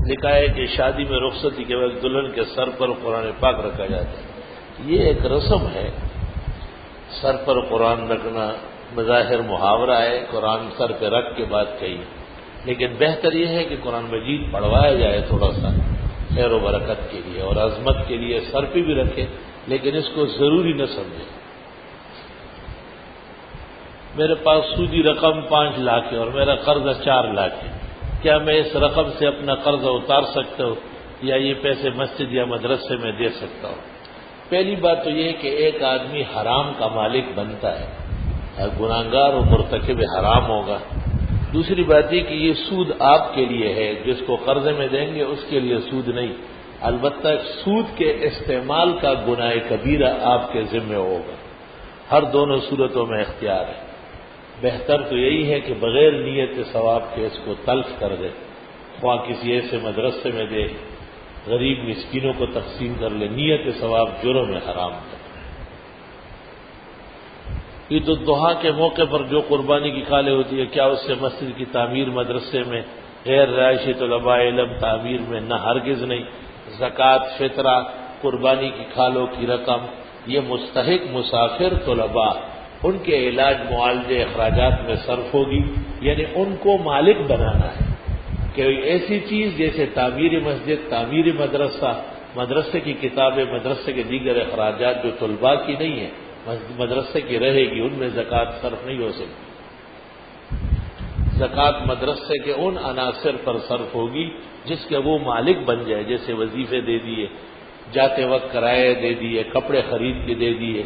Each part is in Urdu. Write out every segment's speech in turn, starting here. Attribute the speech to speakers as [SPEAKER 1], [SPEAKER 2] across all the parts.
[SPEAKER 1] لکھا ہے کہ شادی میں رخصتی کے وقت دلہن کے سر پر قرآن پاک رکھا جاتا ہے. یہ ایک رسم ہے، سر پر قرآن رکھنا بظاہر محاورہ ہے، قرآن سر پہ رکھ کے بات کہی، لیکن بہتر یہ ہے کہ قرآن مجید پڑھوایا جائے تھوڑا سا خیر و برکت کے لیے اور عظمت کے لیے، سر پہ بھی رکھے لیکن اس کو ضروری نہ سمجھے. میرے پاس سودی رقم 5 لاکھ ہے اور میرا قرضہ 4 لاکھ ہے، کیا میں اس رقم سے اپنا قرضہ اتار سکتا ہوں یا یہ پیسے مسجد یا مدرسے میں دے سکتا ہوں؟ پہلی بات تو یہ کہ ایک آدمی حرام کا مالک بنتا ہے، گناہگار و مرتکب حرام ہوگا. دوسری بات یہ کہ یہ سود آپ کے لیے ہے، جس کو قرضے میں دیں گے اس کے لیے سود نہیں، البتہ سود کے استعمال کا گناہ کبیرہ آپ کے ذمہ ہوگا. ہر دونوں صورتوں میں اختیار ہے. بہتر تو یہی ہے کہ بغیر نیت ثواب کے اس کو تلف کر دے، خواہ کسی ایسے مدرسے میں دے، غریب مسکینوں کو تقسیم کر لے. نیت ثواب جرم میں حرام ہے. عید الضحیٰ کے موقع پر جو قربانی کی کھالیں ہوتی ہے، کیا اس سے مسجد کی تعمیر، مدرسے میں غیر رہائشی طلباء علم تعمیر میں؟ نہ، ہرگز نہیں. زکوٰۃ، فطرہ، قربانی کی کھالوں کی رقم یہ مستحق مسافر طلباء، ان کے علاج، معالجے، اخراجات میں صرف ہوگی. یعنی ان کو مالک بنانا ہے کہ ایسی چیز جیسے تعمیر مسجد، تعمیر مدرسہ، مدرسے کی کتابیں، مدرسے کے دیگر اخراجات جو طلباء کی نہیں ہیں، مدرسے کی رہے گی، ان میں زکوٰۃ صرف نہیں ہو سکتی. زکوٰۃ مدرسے کے ان عناصر پر صرف ہوگی جس کے وہ مالک بن جائے، جیسے وظیفے دے دیے، جاتے وقت کرایہ دے دیے، کپڑے خرید کے دے دیے،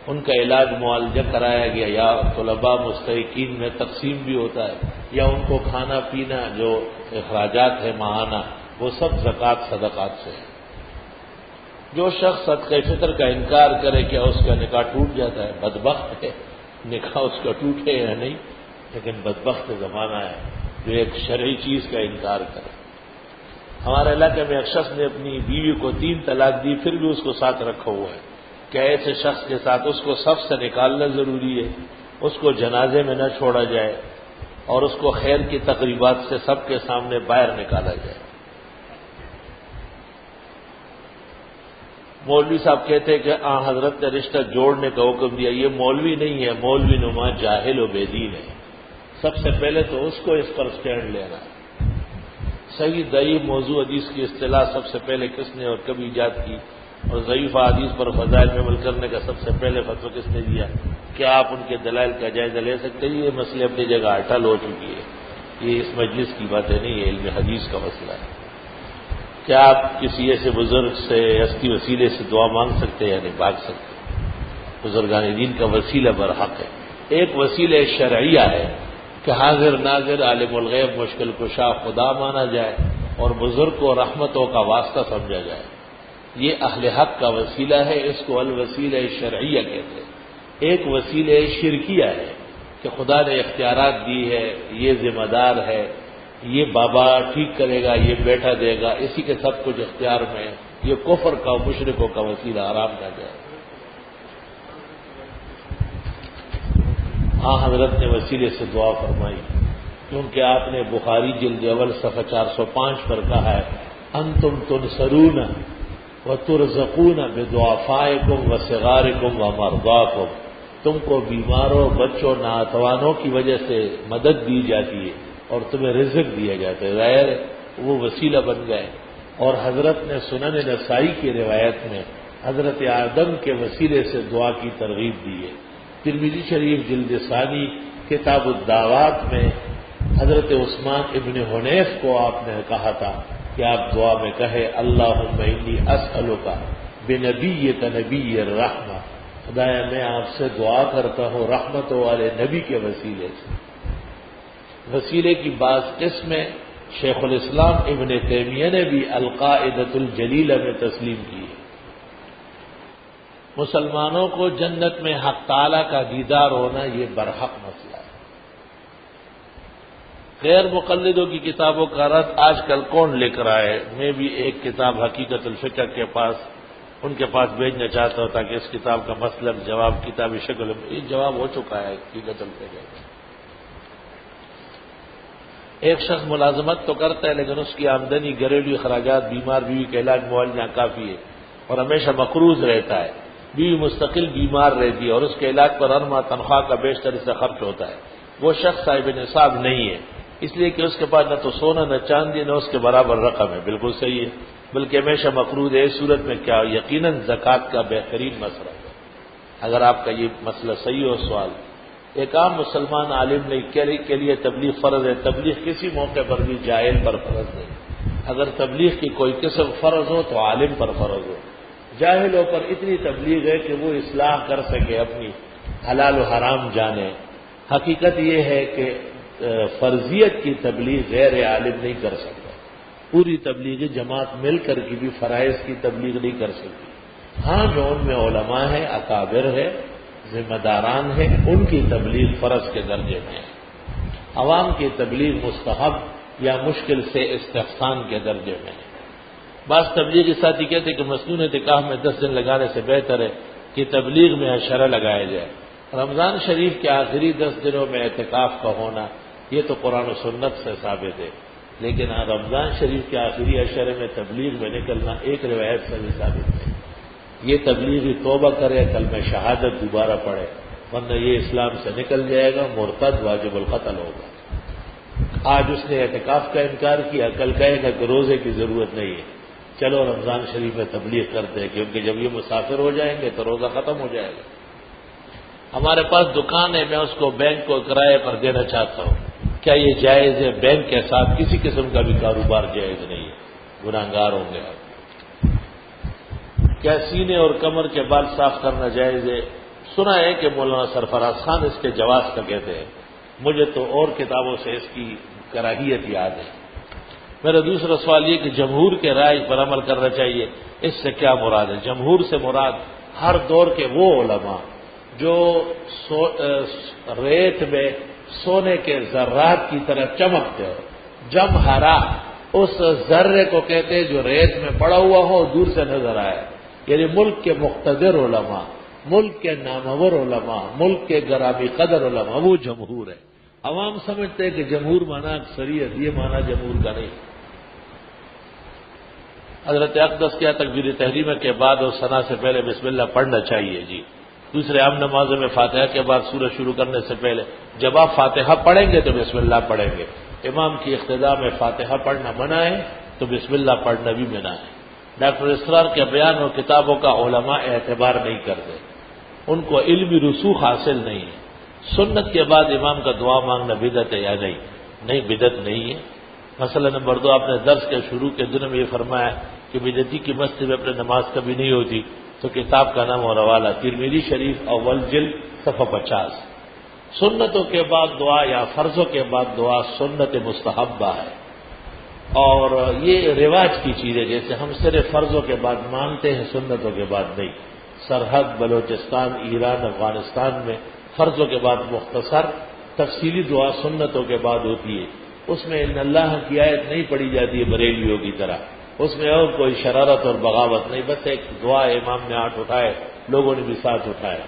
[SPEAKER 1] ان کا علاج معالجہ کرایا گیا، یا طلباء مستحقین میں تقسیم بھی ہوتا ہے، یا ان کو کھانا پینا جو اخراجات ہے ماہانہ، وہ سب زکوٰۃ صدقات سے ہے. جو شخص صدقہ فطر کا انکار کرے کیا اس کا نکاح ٹوٹ جاتا ہے؟ بدبخت ہے، نکاح اس کا ٹوٹے یا نہیں، لیکن بدبخت زمانہ ہے جو ایک شرعی چیز کا انکار کرے. ہمارے علاقے میں ایک شخص نے اپنی بیوی کو 3 طلاق دی، پھر بھی اس کو ساتھ رکھا ہوا ہے. کیا ایسے شخص کے ساتھ اس کو سب سے نکالنا ضروری ہے؟ اس کو جنازے میں نہ چھوڑا جائے اور اس کو خیر کی تقریبات سے سب کے سامنے باہر نکالا جائے. مولوی صاحب کہتے ہیں کہ حضرت نے رشتہ جوڑنے کا حکم دیا. یہ مولوی نہیں ہے، مولوی نما جاہل و بے دین ہے. سب سے پہلے تو اس کو اس پر سٹینڈ لینا ہے. صحیح ضعیف موضوع حدیث کی اصطلاح سب سے پہلے کس نے اور کب ایجاد کی، اور ضعیف حدیث پر فضائل میں عمل کرنے کا سب سے پہلے فتویٰ کس نے دیا؟ کیا آپ ان کے دلائل کا جائزہ لے سکتے ہیں؟ یہ مسئلے اپنی جگہ اٹل ہو چکی ہے، یہ اس مجلس کی باتیں نہیں ہے، علم حدیث کا مسئلہ ہے. کیا آپ کسی ایسے بزرگ سے ہستی وسیلے سے دعا مانگ سکتے ہیں یا نہیں مانگ سکتے؟ بزرگان دین کا وسیلہ برحق ہے. ایک وسیلہ شرعیہ ہے کہ حاضر ناظر عالم الغیب مشکل کشا خدا مانا جائے اور بزرگ کو رحمتوں کا واسطہ سمجھا جائے. یہ اہل حق کا وسیلہ ہے، اس کو الوسیلہ شرعیہ کہتے ہیں. ایک وسیلہ شرکیہ ہے کہ خدا نے اختیارات دی ہے، یہ ذمہ دار ہے، یہ بابا ٹھیک کرے گا، یہ بیٹا دے گا، اسی کے سب کچھ اختیار میں ہے. یہ کفر کا مشرکوں کا وسیلہ حرام نہ جائے. ہاں، حضرت نے وسیلے سے دعا فرمائی کیونکہ آپ نے بخاری جلد اول صفحہ 405 پر کہا ہے انتم تنصرون وترزقون بضعفائکم وصغارکم ومرضاکم. تم کو بیماروں، بچوں، ناتوانوں کی وجہ سے مدد دی جاتی ہے اور تمہیں رزق دیا جاتا ہے. ظاہر ہے وہ وسیلہ بن گئے. اور حضرت نے سنن نسائی کی روایت میں حضرت آدم کے وسیلے سے دعا کی ترغیب دی ہے. ترمذی شریف جلد ثانی کتاب الدعوات میں حضرت عثمان ابن حنیف کو آپ نے کہا تھا کہ آپ دعا میں کہے اللہم انی اسألک بنبیک نبی الرحمہ. خدایا میں آپ سے دعا کرتا ہوں رحمتوں والے نبی کے وسیلے سے. وسیلے کی بعض قسمیں شیخ الاسلام ابن تیمیہ نے بھی القاعدۃ الجلیلہ میں تسلیم کی. مسلمانوں کو جنت میں حق تعالی کا دیدار ہونا یہ برحق مسئلہ ہے. غیر مقلدوں کی کتابوں کا رد آج کل کون لکھ رہا ہے؟ میں بھی ایک کتاب حقیقت الفقہ کے پاس ان کے پاس بھیجنا چاہتا ہوں تاکہ اس کتاب کا مطلب جواب کتابی شکل میں، یہ جواب ہو چکا ہے حقیقت الفقہ. ایک شخص ملازمت تو کرتا ہے لیکن اس کی آمدنی گھریلو اخراجات، بیمار بیوی کا علاج معالجہ کافی ہے اور ہمیشہ مقروض رہتا ہے، بیوی مستقل بیمار رہتی ہے اور اس کے علاج پر ہر ماہ تنخواہ کا بیشتر حصہ خرچ ہوتا ہے، وہ شخص صاحب نصاب نہیں ہے، اس لیے کہ اس کے پاس نہ تو سونا نہ چاندی نہ اس کے برابر رقم ہے۔ بالکل صحیح ہے، بلکہ ہمیشہ مقروض ہے۔ اس صورت میں کیا یقیناً زکوٰۃ کا بہترین مسئلہ ہے۔ اگر آپ کا یہ مسئلہ صحیح ہو سوال، ایک عام مسلمان عالم نہیں کے لیے تبلیغ فرض ہے، تبلیغ کسی موقع پر بھی جاہل پر فرض نہیں۔ اگر تبلیغ کی کوئی قسم فرض ہو تو عالم پر فرض ہو، جاہلوں پر اتنی تبلیغ ہے کہ وہ اصلاح کر سکے، اپنی حلال و حرام جانے۔ حقیقت یہ ہے کہ فرضیت کی تبلیغ غیر عالم نہیں کر سکتا، پوری تبلیغی جماعت مل کر کی بھی فرائض کی تبلیغ نہیں کر سکتی۔ ہاں جو ان میں علماء ہیں، اکابر ہے، ذمہ داران ہیں، ان کی تبلیغ فرض کے درجے میں ہے، عوام کی تبلیغ مستحب یا مشکل سے استحسان کے درجے میں ہے۔ بعض تبلیغی ساتھی کہتے ہیں کہ مسنون اعتکاف میں 10 دن لگانے سے بہتر ہے کہ تبلیغ میں عشرہ لگایا جائے۔ رمضان شریف کے آخری 10 دنوں میں اعتکاف کا ہونا یہ تو قرآن و سنت سے ثابت ہے، لیکن رمضان شریف کے آخری عشرے میں تبلیغ میں نکلنا ایک روایت سے بھی ثابت ہے۔ یہ تبلیغی توبہ کرے، کلمہ شہادت دوبارہ پڑھے، ورنہ یہ اسلام سے نکل جائے گا، مرتد واجب القتل ہوگا۔ آج اس نے اعتکاف کا انکار کیا، کل کہے گا کہ روزے کی ضرورت نہیں ہے، چلو رمضان شریف میں تبلیغ کرتے ہیں، کیونکہ جب یہ مسافر ہو جائیں گے تو روزہ ختم ہو جائے گا۔ ہمارے پاس دکان ہے، میں اس کو بینک کو کرائے پر دینا چاہتا ہوں، کیا یہ جائز ہے؟ بینک کے ساتھ کسی قسم کا بھی کاروبار جائز نہیں ہے، گناہگار ہوں گے آپ۔ کیا سینے اور کمر کے بال صاف کرنا جائز ہے؟ سنا ہے کہ مولانا سرفراز خان اس کے جواز کا کہتے ہیں، مجھے تو اور کتابوں سے اس کی کراہیت یاد ہے۔ میرا دوسرا سوال یہ کہ جمہور کے رائے پر عمل کرنا چاہیے، اس سے کیا مراد ہے؟ جمہور سے مراد ہر دور کے وہ علماء جو ریت میں سونے کے ذرات کی طرح چمکتے ہو، جمہرا اس ذرے کو کہتے ہیں جو ریت میں پڑا ہوا ہو دور سے نظر آئے، یعنی ملک کے مقتدر علماء، ملک کے نامور علماء، ملک کے گرامی قدر علماء، وہ جمہور ہے۔ عوام سمجھتے ہیں کہ جمہور مانا اکثریت، یہ مانا جمہور کا نہیں۔ حضرت اقدس کیا تکبیر تحریمہ کے بعد اور ثنا سے پہلے بسم اللہ پڑھنا چاہیے؟ جی، دوسرے عام نمازوں میں فاتحہ کے بعد سورج شروع کرنے سے پہلے جب آپ فاتحہ پڑھیں گے تو بسم اللہ پڑھیں گے۔ امام کی اقتداء میں فاتحہ پڑھنا منع ہے تو بسم اللہ پڑھنا بھی منع ہے۔ ڈاکٹر اسرار کے بیان اور کتابوں کا علماء اعتبار نہیں کرتے، ان کو علمی رسوخ حاصل نہیں ہے۔ سنت کے بعد امام کا دعا مانگنا بدعت ہے یا نہیں؟ نہیں، بدعت نہیں ہے۔ مسئلہ نمبر 2، آپ نے درس کے شروع کے دنوں میں یہ فرمایا کہ بدعتی کی مسجد میں اپنے نماز کبھی نہیں ہوتی، تو کتاب کا نام اور حوالہ ترمذی شریف اول جلد صفحہ 50۔ سنتوں کے بعد دعا یا فرضوں کے بعد دعا سنت مستحبہ ہے، اور یہ رواج کی چیز ہے، جیسے ہم صرف فرضوں کے بعد مانگتے ہیں، سنتوں کے بعد نہیں۔ سرحد بلوچستان، ایران، افغانستان میں فرضوں کے بعد مختصر تفصیلی دعا سنتوں کے بعد ہوتی ہے، اس میں ان اللہ کی آیت نہیں پڑھی جاتی ہے بریلیوں کی طرح، اس میں اور کوئی شرارت اور بغاوت نہیں، بس ایک دعا امام نے ہاتھ اٹھائے، لوگوں نے بھی ساتھ اٹھائے،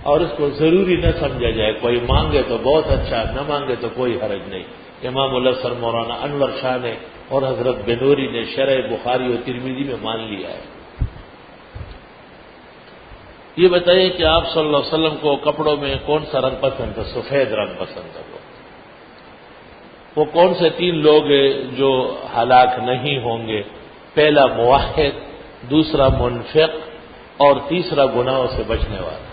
[SPEAKER 1] اور اس کو ضروری نہ سمجھا جائے، کوئی مانگے تو بہت اچھا، نہ مانگے تو کوئی حرج نہیں۔ امام الاسر مولانا انور شاہ نے اور حضرت بنوری نے شرح بخاری اور ترمذی میں مان لیا ہے۔ یہ بتائیے کہ آپ صلی اللہ علیہ وسلم کو کپڑوں میں کون سا رنگ پسند ہے؟ سفید رنگ پسند ہے۔ وہ کون سے 3 لوگ ہیں جو ہلاک نہیں ہوں گے؟ پہلا موحد، دوسرا منفق، اور تیسرا گناہوں سے بچنے والا۔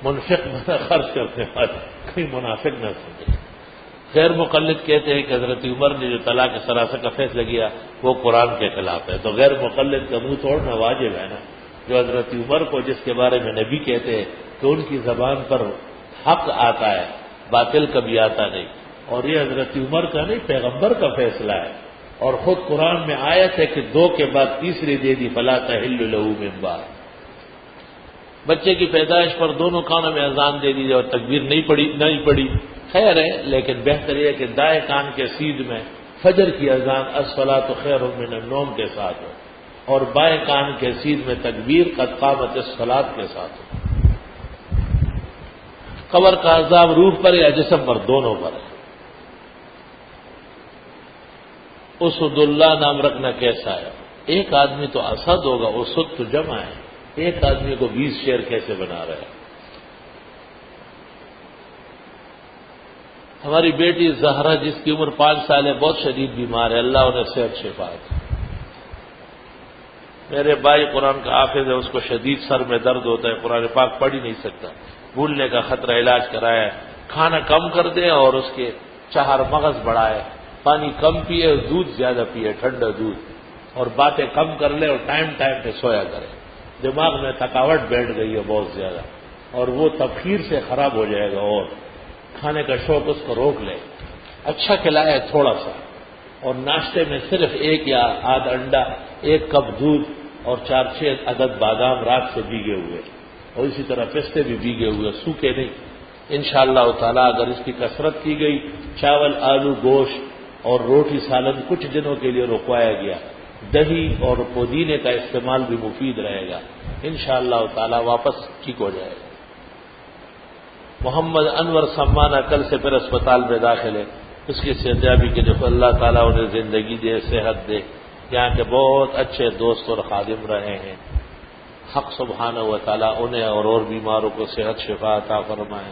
[SPEAKER 1] منفق مطلب خرچ کرنے والا، کوئی منافق نہ سمجھے۔ غیر مقلد کہتے ہیں کہ حضرت عمر نے جو طلاق ثلاثہ کا فیصلہ کیا وہ قرآن کے خلاف ہے، تو غیر مقلد کا منہ توڑنا واجب ہے نا۔ جو حضرت عمر کو جس کے بارے میں نبی کہتے ہیں کہ ان کی زبان پر حق آتا ہے، باطل کبھی آتا نہیں، اور یہ حضرت عمر کا نہیں، پیغمبر کا فیصلہ ہے، اور خود قرآن میں آیت ہے کہ 2 کے بعد تیسری دے دی، فلا تحل له من بعد۔ بچے کی پیدائش پر دونوں کانوں میں اذان دے دی اور تکبیر نہیں پڑی، خیر ہے، لیکن بہتر یہ کہ دائیں کان کے سیدھ میں فجر کی اذان الصلاۃ خیر من النوم کے ساتھ ہو، اور بائیں کان کے سیدھ میں تکبیر قد قامت الصلاۃ کے ساتھ ہو۔ قبر کا عذاب روح پر یا جسم پر؟ دونوں پر ہے۔ اسد اللہ نام رکھنا کیسا ہے؟ ایک آدمی تو اسد ہوگا، اسد تو جمع ہے، ایک آدمی کو 20 شیر کیسے بنا رہے ہیں؟ ہماری بیٹی زہرا جس کی عمر 5 سال ہے، بہت شدید بیمار ہے، اللہ انہیں صحت شفا دے۔ میرے بھائی قرآن کا حافظ ہے، اس کو شدید سر میں درد ہوتا ہے، قرآن پاک پڑھ ہی نہیں سکتا، بھولنے کا خطرہ، علاج کرایا ہے، کھانا کم کر دیں اور اس کے چہار مغز بڑھائے، پانی کم پیے، دودھ زیادہ پیے، ٹھنڈا دودھ، اور باتیں کم کر لے اور ٹائم پہ سویا کرے۔ دماغ میں تھکاوٹ بیٹھ گئی ہے بہت زیادہ، اور وہ تبخیر سے خراب ہو جائے گا، اور کھانے کا شوق اس کو روک لے، اچھا کھلائے تھوڑا سا، اور ناشتے میں صرف 1 یا آدھ انڈا، 1 کپ دودھ اور 4-6 عدد بادام رات سے بھیگے ہوئے، اور اسی طرح پستے بھی بھیگے ہوئے، سوکھے نہیں۔ انشاءاللہ تعالیٰ اگر اس کی کثرت کی گئی، چاول، آلو، گوشت اور روٹی سالن کچھ دنوں کے لیے رکوایا گیا، دہی اور پودینے کا استعمال بھی مفید رہے گا، انشاءاللہ تعالیٰ واپس ٹھیک ہو جائے گا۔ محمد انور سمانہ کل سے پھر اسپتال میں داخل ہے، اس کی صحتیابی کے جو اللہ تعالیٰ انہیں زندگی دے، صحت دے، یہاں کے بہت اچھے دوست اور خادم رہے ہیں، حق سبحانہ و تعالیٰ انہیں اور بیماروں کو صحت شفا عطا فرمائے۔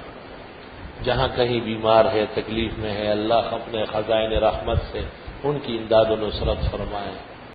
[SPEAKER 1] جہاں کہیں بیمار ہے، تکلیف میں ہے، اللہ اپنے خزائن رحمت سے ان کی امداد و نصرت فرمائے۔